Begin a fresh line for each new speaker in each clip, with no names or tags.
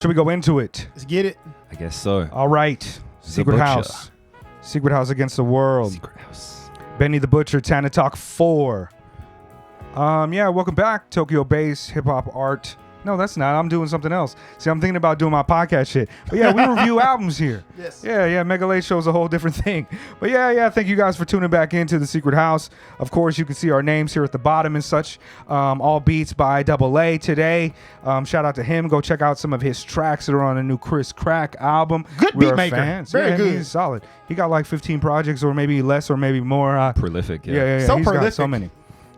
Should we go into it?
Let's get it.
I guess so.
All right. Secret
Butcher.
House. Secret House Against the World.
Secret House.
Benny the Butcher, Tana Talk 4. Yeah, welcome back. Tokyo Bass, Hip Hop Art. No, that's not. I'm doing something else. See, I'm thinking about doing my podcast shit. But yeah, we review albums here.
Yes.
Yeah. Mega Late Show's a whole different thing. But yeah. Thank you guys for tuning back into the Secret House. Of course, you can see our names here at the bottom and such. All beats by DBL-A today. Shout out to him. Go check out some of his tracks that are on the new Chris Crack album.
Good
We
beat
are
maker.
fans.
Very
Yeah,
good.
He's solid. He got like 15 projects or maybe less or maybe more.
Prolific, yeah.
Yeah.
So
He's got
prolific.
so many.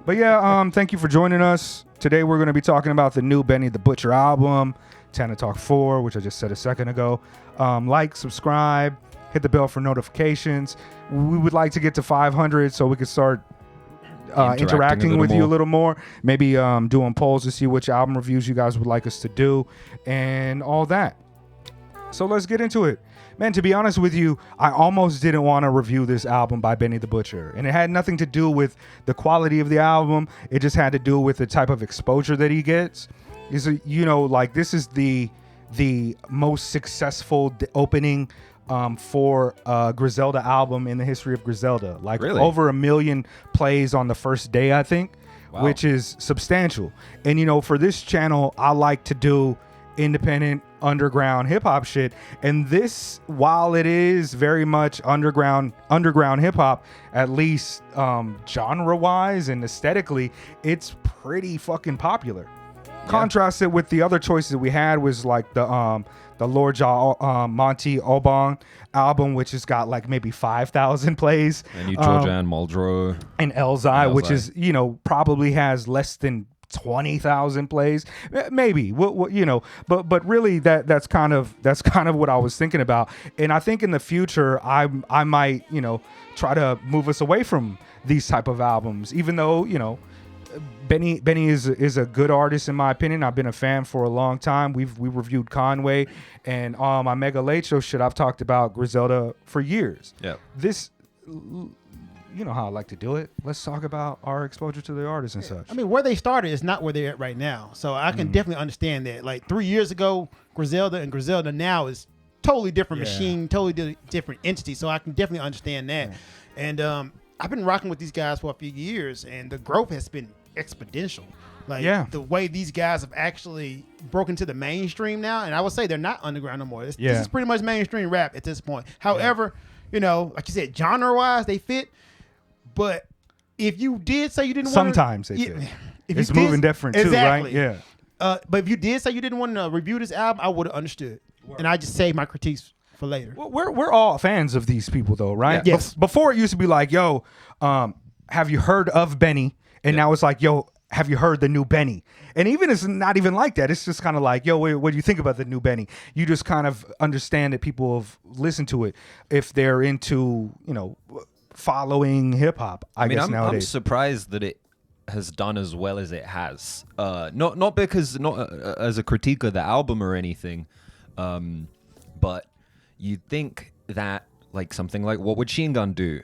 But yeah, thank you for joining us. Today we're going to be talking about the new Benny the Butcher album, Tana Talk 4, which I just said a second ago. Like, subscribe, hit the bell for notifications. We would like to get to 500 so we can start interacting with you a little more. Maybe doing polls to see which album reviews you guys would like us to do and all that. So let's get into it. Man, to be honest with you, I almost didn't want to review this album by Benny the Butcher. And it had nothing to do with the quality of the album. It just had to do with the type of exposure that he gets. This is the most successful opening for a Griselda album in the history of Griselda. Like
Really?
over 1 million plays on the first day, I think,
Wow.
which is substantial. And, for this channel, I like to do independent underground hip hop shit, and this, while it is very much underground hip hop, at least genre wise and aesthetically, it's pretty fucking popular.
Yeah.
Contrast it with the other choices that we had was like the Lord Ja Monty Obong album, which has got like maybe 5,000 plays,
And you Georgian Muldrow.
and Elzai, which
Elzai.
is probably has less than 20,000 plays, maybe. But really, that's kind of what I was thinking about. And I think in the future, I might try to move us away from these type of albums, even though Benny is a good artist in my opinion. I've been a fan for a long time. We reviewed Conway, and on my Mega Late Show shit, I've talked about Griselda for years.
Yeah.
This. You know how I like to do it. Let's talk about our exposure to the artists and such.
I mean, where they started is not where they're at right now. So I can definitely understand that. Like 3 years ago, Griselda now is totally different machine, totally different entity. So I can definitely understand that. And I've been rocking with these guys for a few years, and the growth has been exponential. Like the way these guys have actually broken to the mainstream now, and I would say they're not underground no more. This is pretty much mainstream rap at this point. However, like you said, genre-wise, they fit. But if you did say you didn't want to...
Sometimes they fit.
It's
moving different too, right? Yeah.
But if you did say you didn't want to review this album, I would have understood. And I just saved my critiques for later.
Well, we're all fans of these people though, right?
Yeah. Yes.
Before it used to be like, yo, have you heard of Benny? And now it's like, yo, have you heard the new Benny? And even it's not even like that. It's just kind of like, yo, what do you think about the new Benny? You just kind of understand that people have listened to it if they're into, following hip hop. I guess
I'm
nowadays.
surprised that it has done as well as it has. Not because as a critique of the album or anything, but you'd think that like something like What Would Sheen Gun Do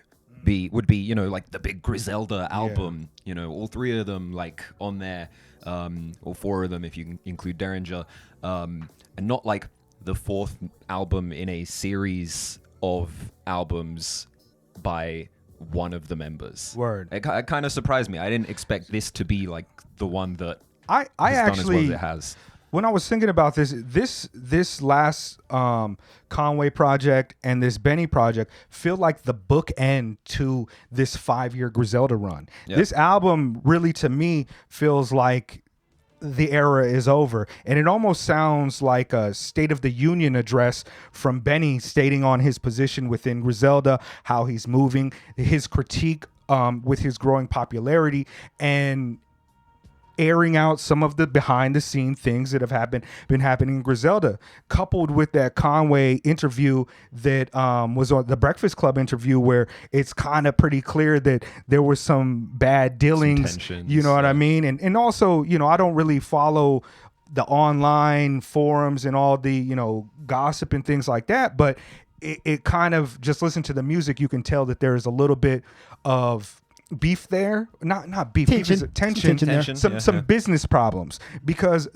would be like the big Griselda album. All three of them like on there, or four of them if you can include Derringer, and not like the fourth album in a series of albums by one of the members.
Word.
It kind of surprised me. I didn't expect this to be like the one that
I
has done as well
actually
as it has.
When I was thinking about this last Conway project and this Benny project feel like the bookend to this 5-year Griselda run.
Yep.
This album really, to me, feels like the era is over, and it almost sounds like a State of the Union address from Benny stating on his position within Griselda, how he's moving, his critique with his growing popularity, and airing out some of the behind the scene things that have been happening in Griselda, coupled with that Conway interview that was on the Breakfast Club interview, where it's kind of pretty clear that there was some bad dealings,
tensions,
you know what I mean? And also, I don't really follow the online forums and all the, gossip and things like that, but it kind of, just listen to the music, you can tell that there is a little bit of beef there, not beef,
Tension.
tension,
Tension there.
some business problems, because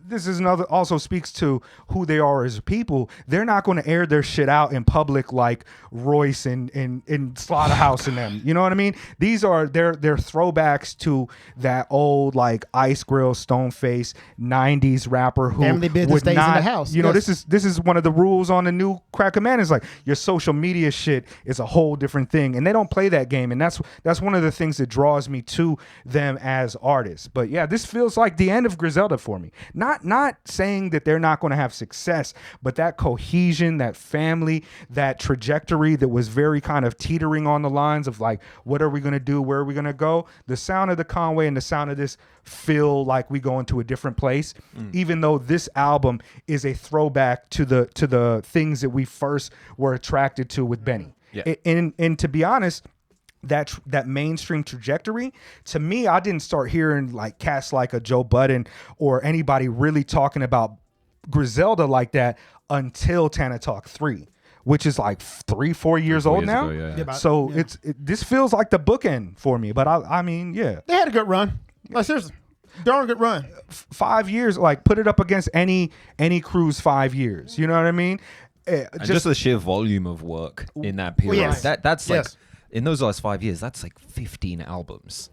this is another also speaks to who they are as people. They're not going to air their shit out in public like Royce and Slaughterhouse and them. You know what I mean? These are they're throwbacks to that old like Ice Grill, Stoneface 90s rapper who
Family business
would
stays
not,
in the house.
You know,
Yes.
this is one of the rules on the new Cracker Man is like your social media shit is a whole different thing, and they don't play that game, and that's one of the things that draws me to them as artists. But yeah, this feels like the end of Griselda for me. Not saying that they're not going to have success, but that cohesion, that family, that trajectory that was very kind of teetering on the lines of like, what are we going to do? Where are we going to go? The sound of the Conway and the sound of this feel like we go into a different place, even though this album is a throwback to the things that we first were attracted to with Benny.
Yeah.
And to be honest, that mainstream trajectory, to me, I didn't start hearing like cats like a Joe Budden or anybody really talking about Griselda like that until Tana Talk 3, which is like 3-4 years old now.
Ago,
Yeah,
So
yeah.
this feels like the bookend for me. But I mean, yeah,
They had a good run. Like seriously, darn good run.
5 years, like put it up against any crew's 5 years. You know what I mean?
And just the sheer volume of work in that period.
yes.
That's like
Yes.
in those last 5 years, that's like 15 albums.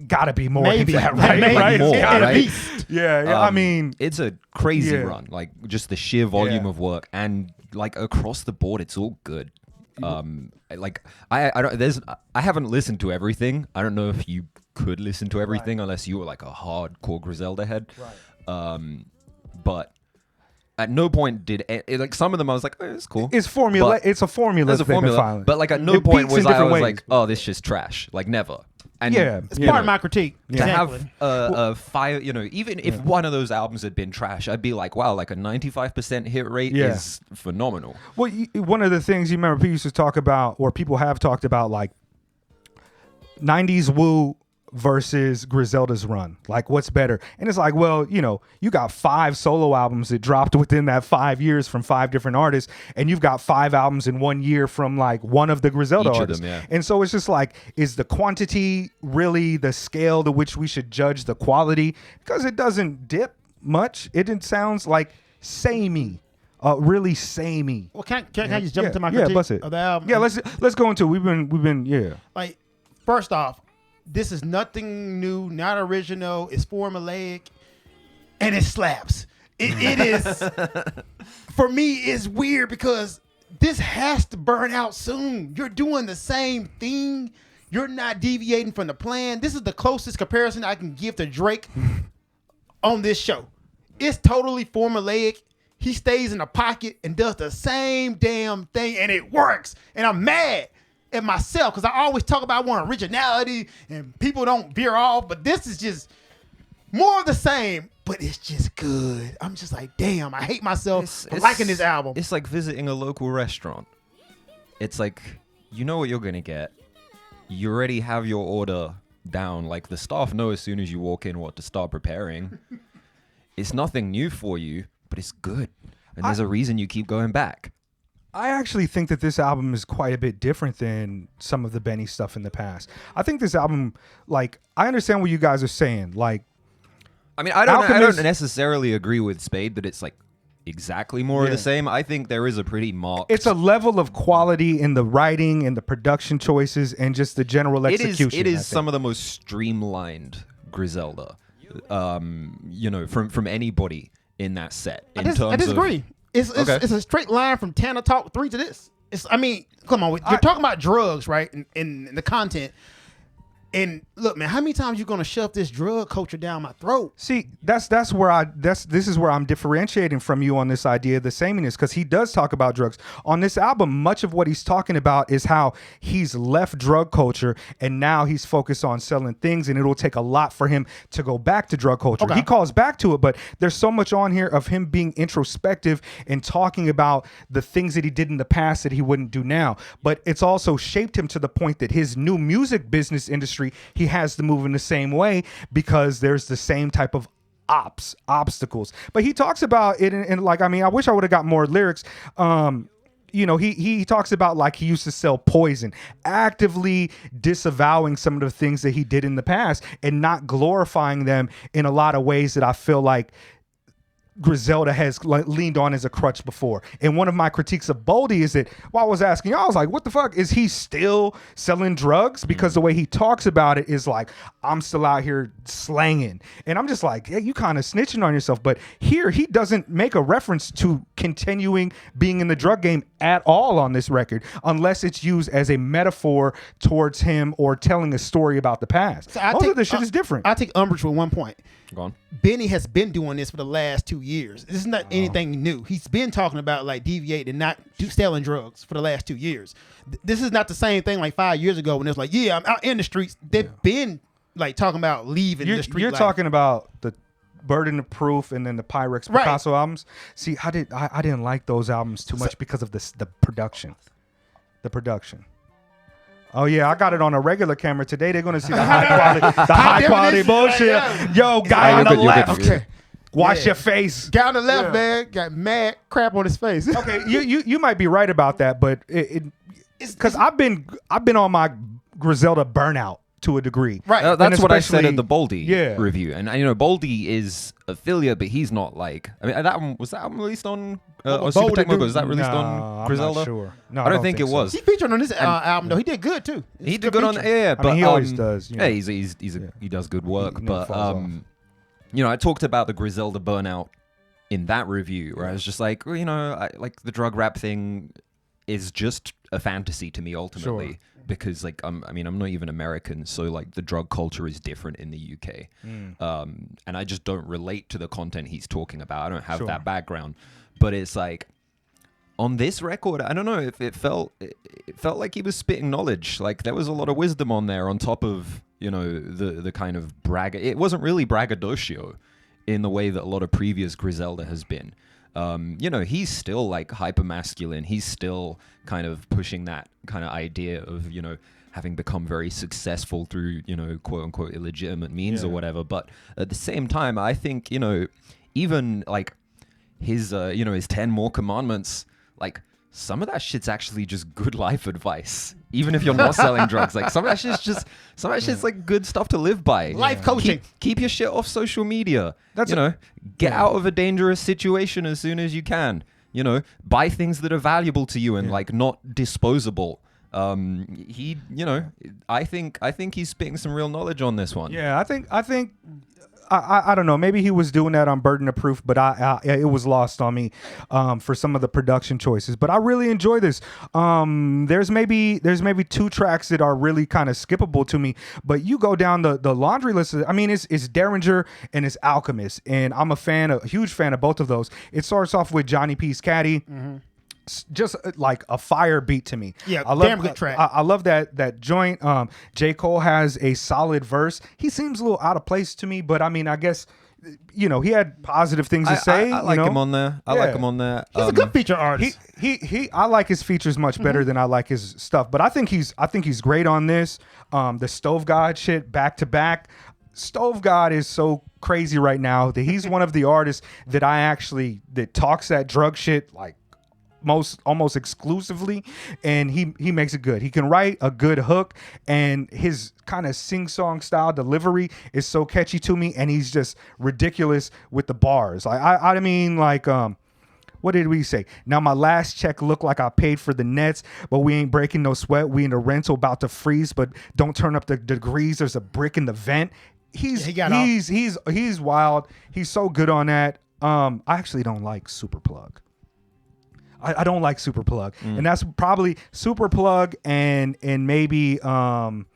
gotta be more
Maybe.
than that, right?
Maybe.
Right?
More,
It's gotta
right?
be- Yeah, I mean,
it's a crazy
Yeah.
run. Like just the sheer volume
Yeah.
of work, and like across the board, it's all good. Like I haven't listened to everything. I don't know if you could listen to everything unless you were like a hardcore Griselda head.
Right.
But at no point did like some of them I was like, oh, it's cool.
it's formula.
But-
It's a formula.
There's a
they've been
formula,
following.
but like at no
It
point
beats in
was I
different
was
ways.
like, oh, this shit's trash. Like never. And
Yeah.
It's
you
part
know,
of my critique.
to
Exactly.
have a fire, you know, even if one of those albums had been trash, I'd be like, wow, like a 95% hit rate
Yeah.
is phenomenal.
Well, one of the things you remember people used to talk about, or people have talked about, like 90s Wu versus Griselda's run. Like, what's better? And it's like, well, you know, you got 5 solo albums that dropped within that 5 years from 5 different artists, and you've got 5 albums in 1 year from like one of the Griselda
Each of
artists.
them, yeah.
And so it's just like, is the quantity really the scale to which we should judge the quality? Because it doesn't dip much. It sounds like samey. Really samey.
Well, can I just jump into my
Yeah,
critique
bust it.
of the album?
Yeah, let's go into it. We've been yeah.
Like, first off, this is nothing new, not original. It's formulaic, and it slaps. It is, for me, it's weird because this has to burn out soon. You're doing the same thing. You're not deviating from the plan. This is the closest comparison I can give to Drake on this show. It's totally formulaic. He stays in the pocket and does the same damn thing, and it works. And I'm mad at myself because I always talk about I want originality and people don't veer off, but this is just more of the same, but it's just good. I'm just like, damn, I hate myself for liking this album.
It's like visiting a local restaurant. It's like, you know what you're going to get. You already have your order down. Like the staff know as soon as you walk in what to start preparing. It's nothing new for you, but it's good. And there's a reason you keep going back.
I actually think that this album is quite a bit different than some of the Benny stuff in the past. I think this album, like, I understand what you guys are saying. Like,
I mean, I don't
Alchemist-
necessarily agree with Spade that it's like exactly more of
Yeah.
the same. I think there is a pretty marked.
it's a level of quality in the writing and the production choices and just the general execution.
It
I
is
think.
some of the most streamlined Griselda, you know, from anybody in that set. In terms
I disagree. It's
Okay.
it's a straight line from Tana Talk 3 to this. I mean, come on, you're talking about drugs, right? In the content. And look, man, how many times you gonna shove this drug culture down my throat?
See, this is where I'm differentiating from you on this idea of the sameness, because he does talk about drugs on this album. Much of what he's talking about is how he's left drug culture and now he's focused on selling things, and it'll take a lot for him to go back to drug culture.
Okay.
He calls back to it, but there's so much on here of him being introspective and talking about the things that he did in the past that he wouldn't do now. But it's also shaped him to the point that his new music business industry, he has to move in the same way because there's the same type of obstacles. But he talks about it in like, I mean, I wish I would have got more lyrics. You know, he talks about like he used to sell poison, actively disavowing some of the things that he did in the past and not glorifying them in a lot of ways that I feel like Griselda has leaned on as a crutch before. And one of my critiques of Boldy is that while I was asking y'all, I was like, what the fuck? Is he still selling drugs? Because the way he talks about it is like, I'm still out here slanging. And I'm just like, yeah, you kind of snitching on yourself. But here, he doesn't make a reference to continuing being in the drug game at all on this record, unless it's used as a metaphor towards him or telling a story about the past.
So
Most of this shit is different.
I take umbrage with one point.
Go on.
Benny has been doing this for the last 2 years. This is not anything new. He's been talking about like deviate and not selling drugs for the last 2 years. This is not the same thing like 5 years ago when it's like, yeah, I'm out in the streets. They've been like talking about leaving the street.
You're
life.
talking about the Burden of Proof and then the Pyrex Picasso albums. See, I didn't like those albums too much because of the production. The production. Oh yeah, I got it on a regular camera today. They're gonna see the high quality bullshit. Yo, guy on the left. Okay. Wash your face.
Guy on the left, man, got mad crap on his face.
Okay, you might be right about that, but because I've been on my Griselda burnout to a degree.
Right.
That's what I said at the Boldy
Yeah.
review. And, Boldy is affiliate, but he's not like... I mean, was that album released on... or Super Techno? Was that released on Griselda?
I'm not sure. No,
I don't think it
so.
was.
He featured on this album, though. He did good, too.
He did good on... Yeah, but...
I mean, he always does.
Yeah, he does good work.
He never
But,
falls off.
I talked about the Griselda burnout in that review, where I was just like, well, like the drug rap thing is just a fantasy to me ultimately.
Sure.
Because I'm not even American, so like the drug culture is different in the UK, and I just don't relate to the content he's talking about. I don't have that background, but it's like on this record, I don't know if it felt like he was spitting knowledge. Like there was a lot of wisdom on there, on top of the kind of brag. It wasn't really braggadocio in the way that a lot of previous Griselda has been. He's still like hyper masculine. He's still kind of pushing that kind of idea of, having become very successful through, quote unquote illegitimate means or whatever. But at the same time, I think, even like his 10 more commandments, like some of that shit's actually just good life advice. Even if you're not selling drugs, like some of that shit's like good stuff to live by.
Life coaching.
Keep your shit off social media.
That's
Get out of a dangerous situation as soon as you can. Buy things that are valuable to you and like not disposable. I think he's spitting some real knowledge on this one.
Yeah, I think I don't know. Maybe he was doing that on Burden of Proof, but it was lost on me for some of the production choices. But I really enjoy this. There's maybe 2 tracks that are really kind of skippable to me. But you go down the laundry list. I mean, it's Derringer and it's Alchemist, and I'm a huge fan of both of those. It starts off with Johnny P's Caddy. Mm-hmm. Just like a fire beat to me.
Yeah,
I love,
damn good track.
I love that joint. J. Cole has a solid verse. He seems a little out of place to me, but I mean, I guess he had positive things to say.
I like him on there. I like him on there.
He's a good feature artist.
I like his features much better than I like his stuff. But I think he's great on this. The Stove God shit back to back. Stove God is so crazy right now that he's one of the artists that that talks that drug shit like almost exclusively, and he makes it good. He can write a good hook, and his kind of sing-song style delivery is so catchy to me, and he's just ridiculous with the bars. Like I mean, like what did we say? Now my last check looked like I paid for the Nets, but we ain't breaking no sweat. We in the rental about to freeze, but don't turn up the degrees. There's a brick in the vent. He's wild. He's so good on that. I actually don't like Superplug. I don't like Superplug, and that's probably Superplug and maybe Superplug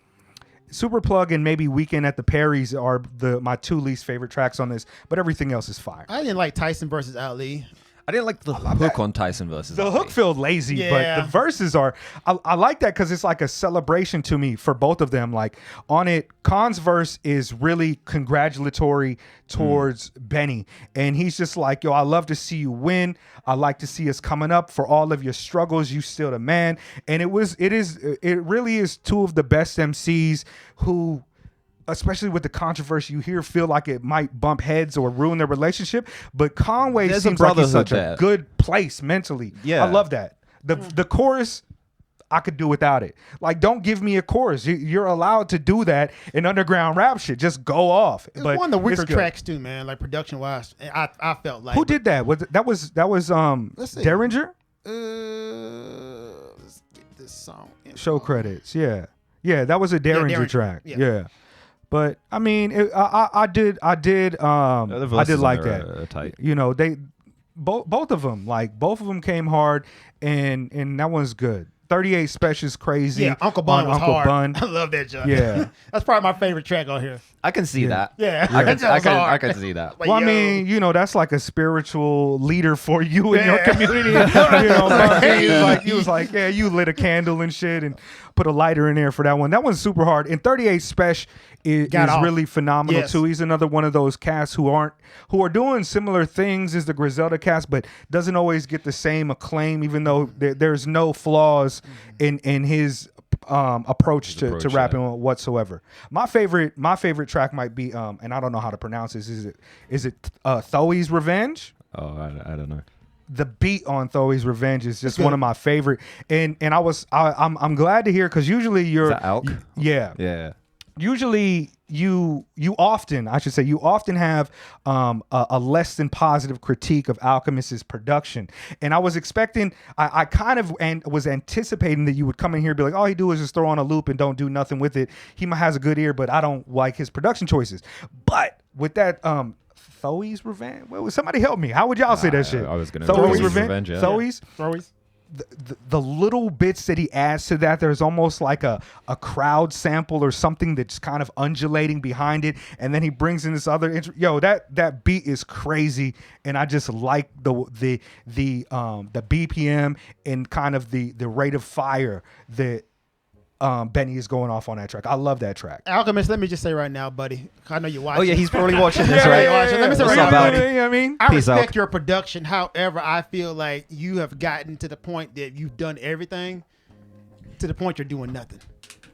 and maybe Weekend at the Perry's are my 2 least favorite tracks on this, but everything else is fire.
I didn't like Tyson versus Ali.
I didn't like the hook on Tyson versus
the
Ali.
hook felt lazy, but the verses are. I like that because it's like a celebration to me for both of them. Like on it, Khan's verse is really congratulatory towards Benny, and he's just like, "Yo, I love to see you win. I like to see us coming up for all of your struggles. You still the man." And it really is 2 of the best MCs who, especially with the controversy you hear, feel like it might bump heads or ruin their relationship. But Conway seems like he's such a good place mentally.
Yeah.
I love that. The chorus, I could do without it. Like, don't give me a chorus. You're allowed to do that in underground rap shit. Just go off.
It's
but
one of the weaker
it's good.
tracks too, man. Like production wise, I felt like.
Who did that? That was
Let's see.
Derringer?
Let's get this song.
Show credits. Yeah. That was a Derringer track. Yeah. But I mean, I did like that.
Tight.
You know, they both of them came hard, and that one's good. 38 Special is crazy.
Yeah, Uncle Bun was hard.
Bun.
I love that joint.
Yeah.
That's probably my favorite track on here.
I can see that.
Yeah.
I
That joint was hard.
can see that.
Like,
Well, I
yo.
mean, you know, that's like a spiritual leader for you in your
Yeah.
community. You know, Bun, he was like, yeah, you lit a candle and shit and put a lighter in there for that one. That one's super hard. And 38 Special is
off.
really phenomenal
Yes.
too. He's another one of those casts who are doing similar things as the Griselda cast, but doesn't always get the same acclaim, even though there's no flaws in his approach to rapping whatsoever. My favorite track might be and I don't know how to pronounce this. Is it Thoey's Revenge?
Oh, I don't know.
The beat on Thoey's Revenge is just one of my favorite, and I'm glad to hear, because usually
Is that Alk?
yeah. Usually you often have a less than positive critique of Alchemist's production, and I was expecting, I kind of was anticipating that you would come in here and be like, all he do is just throw on a loop and don't do nothing with it. He might has a good ear, but I don't like his production choices. But with that Thoey's Revenge, well, somebody help me. How would y'all say that shit?
I was gonna
Thoey's
Thoey's
Revenge.
Revenge, yeah.
Thoey's.
Throwies.
The little bits that he adds to that, there's almost like a crowd sample or something that's kind of undulating behind it, and then he brings in this other that beat is crazy, and I just like the BPM and kind of the rate of fire that Benny is going off on that track. I love that track.
Alchemist, let me just say right now, buddy. I know you're watching.
Oh yeah, he's probably watching this,
Yeah,
right?
yeah. Let me say
What's
right
up,
now,
buddy?
You know what I mean?
I
Peace
respect
out.
your production. However, I feel like you have gotten to the point that you've done everything to the point you're doing nothing.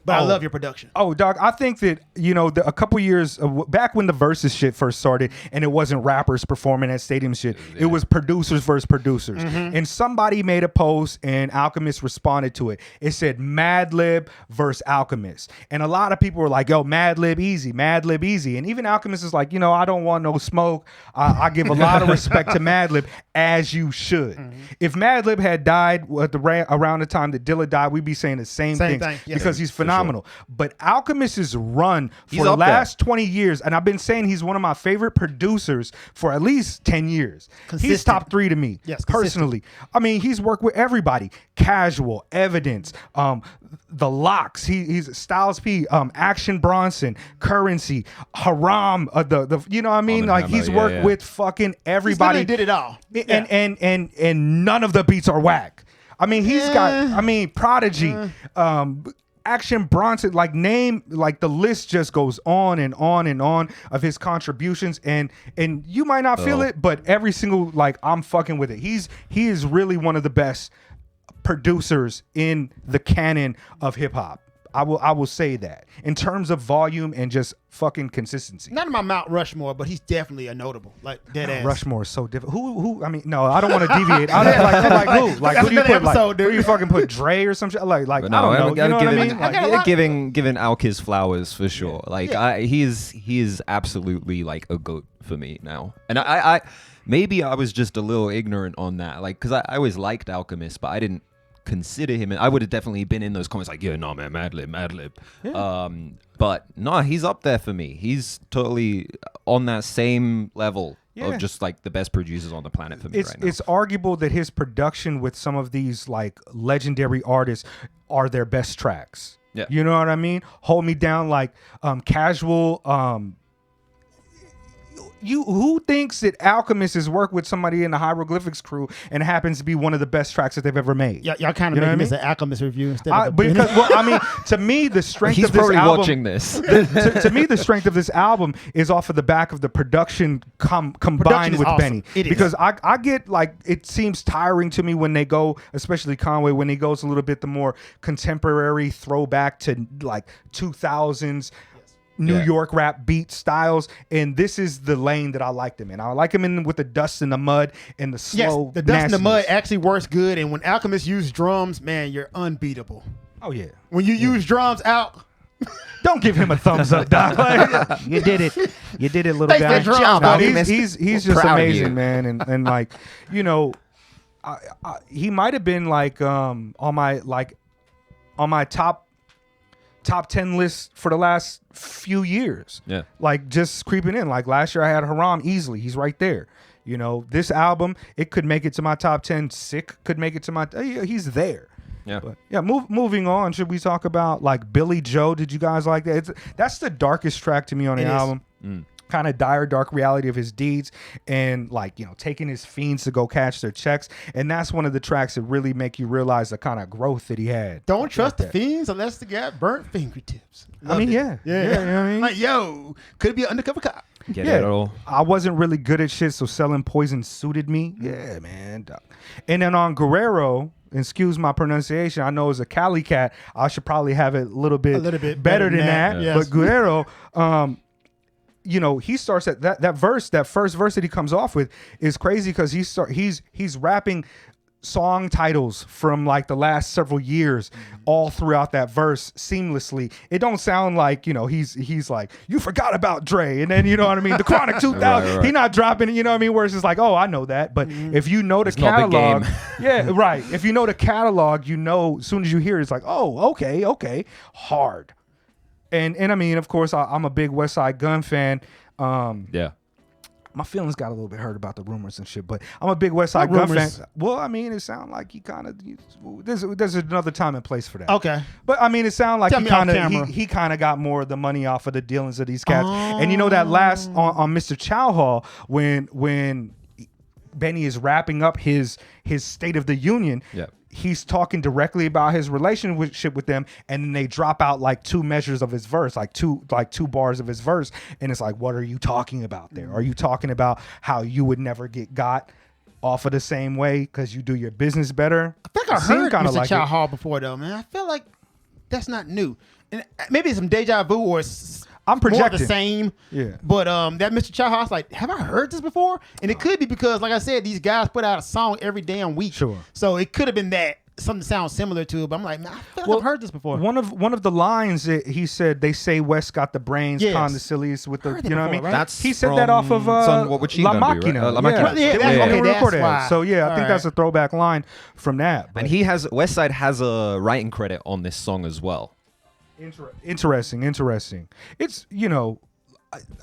But I love your production.
Oh, dog, I think that, you know, a couple years back when the Versus shit first started and it wasn't rappers performing at stadium shit, it was producers versus producers. And somebody made a post and Alchemist responded to it. It said Madlib versus Alchemist. And a lot of people were like, yo, Madlib easy. And even Alchemist is like, you know, I don't want no smoke. I give a lot of respect to Madlib, as you should. If Madlib had died around the time that Dilla died, we'd be saying the same thing.
Yes.
Because he's phenomenal. But Alchemist's run
He's
for the
up there.
last 20 years, and I've been saying he's one of my favorite producers for at least 10 years. He's
Consistent.
top 3 to me,
Yes,
personally. I mean, he's worked with everybody. Casual, Evidence, The Locks, he's Styles P, Action Bronson, Currency, Haram, the you know what I mean? Like,
Hammer,
he's
yeah,
worked
yeah.
with fucking everybody.
He did it all.
And none of the beats are whack. I mean, he's got, Prodigy, Action Bronson, like the list just goes on and on and on of his contributions, and you might not feel it, but every single, like, I'm fucking with it. He is really one of the best producers in the canon of hip hop. I will say that in terms of volume and just fucking consistency.
Not in my Mount Rushmore, but he's definitely a notable, like dead ass.
Rushmore is so different. Who? I mean, no, I don't want to deviate. I don't like who? Like,
That's
who do you
another
put? Like,
episode, dude.
who you fucking put Dre or some shit? Like
But
I don't know. You know what I mean?
I got a lot-
Giving Alk his flowers for sure. Like he is absolutely like a goat for me now. And I maybe I was just a little ignorant on that. Like, because I always liked Alchemist, but I didn't consider him. I would have definitely been in those comments like, yeah, no, man, Madlib.
Yeah.
But no, he's up there for me. He's totally on that same level of just like the best producers on the planet for me right now.
It's arguable that his production with some of these like legendary artists are their best tracks.
Yeah.
You know what I mean? Hold Me Down, like Casual. Who thinks that Alchemist has worked with somebody in the Hieroglyphics crew and happens to be one of the best tracks that they've ever made?
Y'all kind of making this an Alchemist review instead of
Because, well, I mean, to me, the strength
He's
of this
probably
album,
watching this.
to me, the strength of this album is off of the back of the production combined
Production is
with
awesome.
Benny.
It is.
Because I get, like, it seems tiring to me when they go, especially Conway, when he goes a little bit the more contemporary throwback to like 2000s. New York rap beat styles, and this is the lane that I like them in. I like them in with the dust and the mud and the slow.
Yes, the dust and the mud
nastiness.
actually works good. And when Alchemist used drums, man, you're unbeatable.
Oh yeah.
When you use drums out,
Don't give him a thumbs up, Doc. Like, you did it. You did it, little
Thanks
guy.
for the drums,
No,
buddy.
he's just
proud of
amazing,
you.
man. And like, you know, he might have been like on my top 10 list for the last few years.
Yeah.
Like just creeping in. Like last year I had Haram easily. He's right there. You know, this album, it could make it to my top 10. Sick could make it to my he's there.
Yeah.
But yeah, moving on. Should we talk about like Billy Joe? Did you guys like that? That's the darkest track to me on the
It is.
album. Kind of dire, dark reality of his deeds, and like, you know, taking his fiends to go cash their checks. And that's one of the tracks that really make you realize the kind of growth that he had.
don't trust the fiends unless they got burnt fingertips.
I mean, yeah. You know what I mean?
Like, yo, could be an undercover cop.
Get it all.
I wasn't really good at shit, so selling poison suited me. Yeah, man. And then on Guerrero, excuse my pronunciation, I know as a Cali cat, I should probably have it a little bit better than that.
Yeah.
But Guerrero, you know, he starts at that verse, that first verse that he comes off with is crazy because he's rapping song titles from like the last several years all throughout that verse seamlessly. It don't sound like, you know, he's like, you forgot about Dre, and then, you know what I mean, the Chronic 2000.
Right.
He not dropping it, you know what I mean, where it's just like, oh, I know that. But if you know the
It's not the
catalog,
game.
yeah, right. If you know the catalog, you know, as soon as you hear it, it's like, oh, okay, hard. And I mean, of course, I'm a big West Side Gun fan.
Yeah.
My feelings got a little bit hurt about the rumors and shit, but I'm a big West Side
What
Gun fan.
rumors?
Well, I mean, it sounded like he kind of there's another time and place for that.
Okay.
But I mean, it sounded like
Tell
he
me off
kind of
camera.
he kind of got more of the money off of the dealings of these cats. And you know that last on Mr. Chow Hall when Benny is wrapping up his State of the Union.
Yeah.
He's talking directly about his relationship with them, and then they drop out like two measures of his verse, like two bars of his verse, and it's like, what are you talking about there? Are you talking about how you would never get got off of the same way because you do your business better?
I think I
It seemed
heard
kinda
Mr.
like
Chow
it.
Hall before, though, man. I feel like that's not new. And maybe it's some deja vu or
I'm
more of
projecting.
the same.
Yeah.
But that Mr. Chow Hall, I was like, have I heard this before? And it could be because, like I said, these guys put out a song every damn week.
Sure.
So it could have been that. Something sounds similar to it, but I'm like, man, I feel like I've heard this before.
One of the lines that he said, they say West got the brains,
Yes.
Con the silliest with the,
Heard that
you know what I
before,
mean?
right?
That's
He said that off of
Son, What Would She
La
Gonna Do, right?
Machina.
La Machina.
Yeah,
They
that's- okay,
recorded
that's
that.
why.
So yeah, I think
All
that's a throwback line from that.
And he has Westside has a writing credit on this song as well.
Interesting. It's, you know,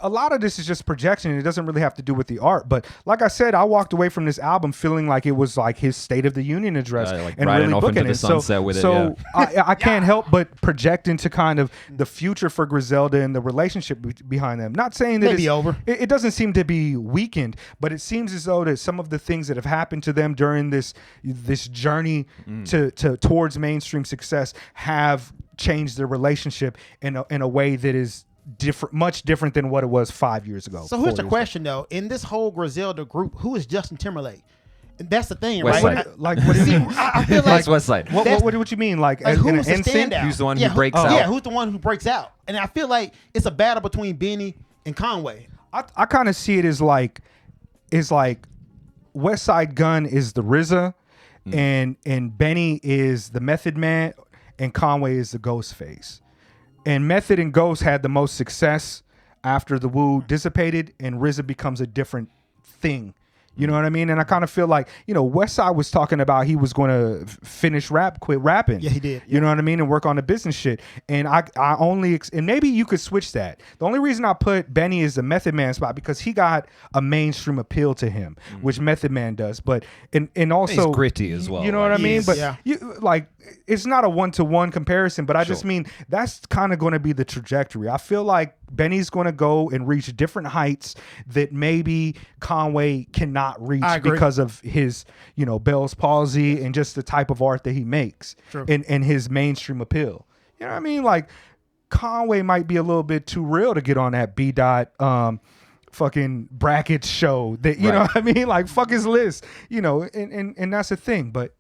a lot of this is just projection. It doesn't really have to do with the art. But like I said, I walked away from this album feeling like it was like his State of the Union address,
Like
and
riding
really
off
booking
into the
it.
sunset with it,
so I can't help but project into kind of the future for Griselda and the relationship behind them. Not saying that
Maybe
it's
over.
It doesn't seem to be weakened, but it seems as though that some of the things that have happened to them during this journey to towards mainstream success have changed their relationship in a way that is different, much different than what it was 5 years ago.
So
4
here's the
years ago.
question, though. In this whole Griselda group, who is Justin Timberlake? And that's the thing,
West
right?
Side.
Like, what do you mean?
I feel
Like
like
Westside.
What you mean? Like,
Like,
in an
who's the
instant?
standout?
Who's the one who
Yeah,
breaks out?
Yeah, who's the one who breaks out? And I feel like it's a battle between Benny and Conway.
I kind of see it as like West Side Gun is the RZA, and Benny is the Method Man, and Conway is the Ghostface. And Method and Ghost had the most success after the Wu dissipated, and RZA becomes a different thing. You know what I mean? And I kind of feel like, you know, Westside was talking about he was going to quit rapping.
Yeah, he did.
You know what I mean? And work on the business shit. And I only, and maybe you could switch that. The only reason I put Benny as the Method Man spot because he got a mainstream appeal to him, which Method Man does. But, and also.
He's gritty as well.
You know what I
He
mean?
is,
But
yeah.
you like, it's not a one-to-one comparison, but I just
Sure.
mean that's kind of going to be the trajectory. I feel like Benny's going to go and reach different heights that maybe Conway cannot reach
I agree.
because of his, you know, Bell's palsy and just the type of art that he makes
True.
and his mainstream appeal. You know what I mean? Like Conway might be a little bit too real to get on that B. Fucking brackets show that, you know
Right.
what I mean? Like fuck his list, you know, and that's the thing. But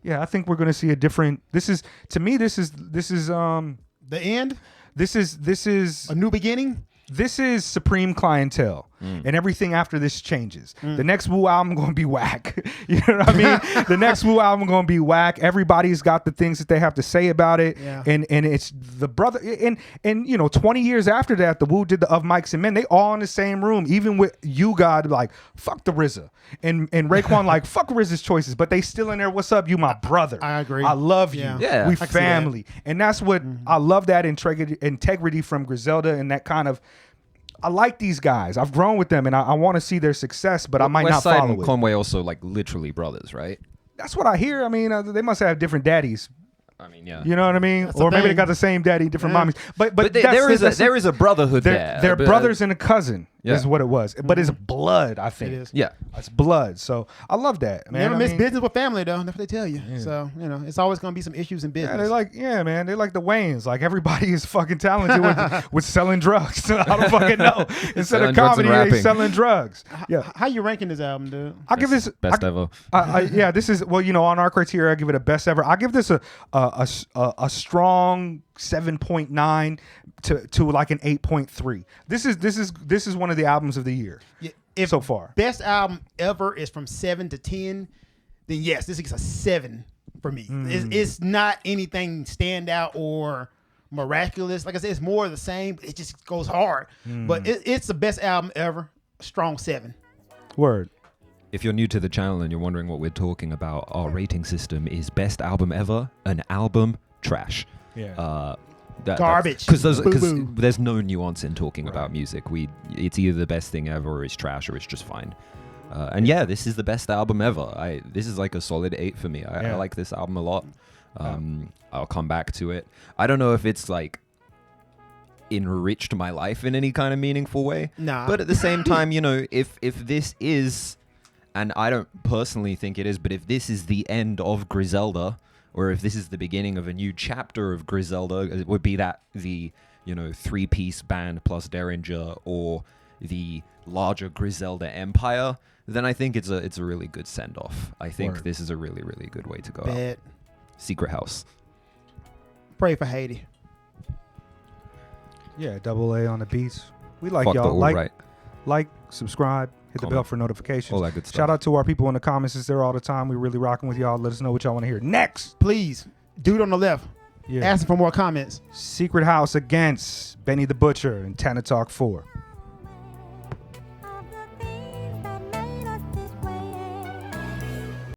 yeah, I think we're going to see a different, this is
The end?
This is
A new beginning.
this is supreme clientele, and everything after this changes. The next Wu album gonna be whack. You know what I mean? The next Wu album gonna be whack. Everybody's got the things that they have to say about it,
Yeah.
and it's the brother. And 20 years after that, the Wu did the Of Mics and Men. They all in the same room, even with you God like fuck the RZA, and Raekwon like fuck RZA's choices, but they still in there. What's up, you my brother?
I agree.
I love you.
Yeah.
Yeah.
We
I can
see that.
family, and that's what I love. That integrity from Griselda, and that kind of. I like these guys. I've grown with them, and I want to see their success, but I might not
Westside
follow
and
it.
Conway also like literally brothers, right?
That's what I hear. I mean, they must have different daddies.
I mean, yeah.
You know what I mean?
That's the
Or maybe they
thing.
got the same daddy, different
Yeah.
mommies. But
there is a brotherhood there.
they're
but-
brothers and a cousin.
Yeah.
Is what it was. But it's blood. I think
It is.
Yeah.
it's blood. So I love that, man.
Never
I
miss
mean,
business with family though. That's what they tell you. So it's always gonna be some issues in business.
Yeah, they're like, man, they're like the Wayans. Like everybody is fucking talented with selling drugs. I don't fucking know. Instead
Selling
of
drugs and
comedy, they
rapping.
selling drugs. Yeah.
How you ranking this album, dude?
I give this
Best ever.
yeah, this is on our criteria. I give it a best ever. I give this a strong 7.9 to like an 8.3. This is one of the albums of the year
If
so far.
best album ever is from 7 to 10, then yes, this is a 7 for me. It's not anything standout or miraculous. Like I said, it's more of the same. It just goes hard. But it's the best album ever. Strong 7.
Word.
If you're new to the channel and you're wondering what we're talking about, our rating system is best album ever, an album trash.
Yeah.
Garbage.
Because
Boo-boo.
there's no nuance in talking about music. It's either the best thing ever, or it's trash, or it's just fine. And yeah, this is the best album ever. This is like a solid 8 for me. I like this album a lot. I'll come back to it. I don't know if it's like enriched my life in any kind of meaningful way.
Nah.
But at the same time, if this is, and I don't personally think it is, but if this is the end of Griselda, or if this is the beginning of a new chapter of Griselda, it would be that the 3-piece band plus Derringer, or the larger Griselda empire, then I think it's a really good send off. I think
Word.
this is a really, really good way to go out.
Bet.
Secret House.
Pray for Haiti.
Yeah, AA on the beats. We like
Fuck the
y'all.
alt-right.
Like, subscribe, hit the
Comment.
bell for notifications.
All that good stuff.
Shout out to our people in the comments. It's there all the time. We really rocking with y'all. Let us know what y'all want to hear next.
Please, dude on the left,
Yeah.
asking for more comments.
Secret House against Benny the Butcher and Tana Talk 4.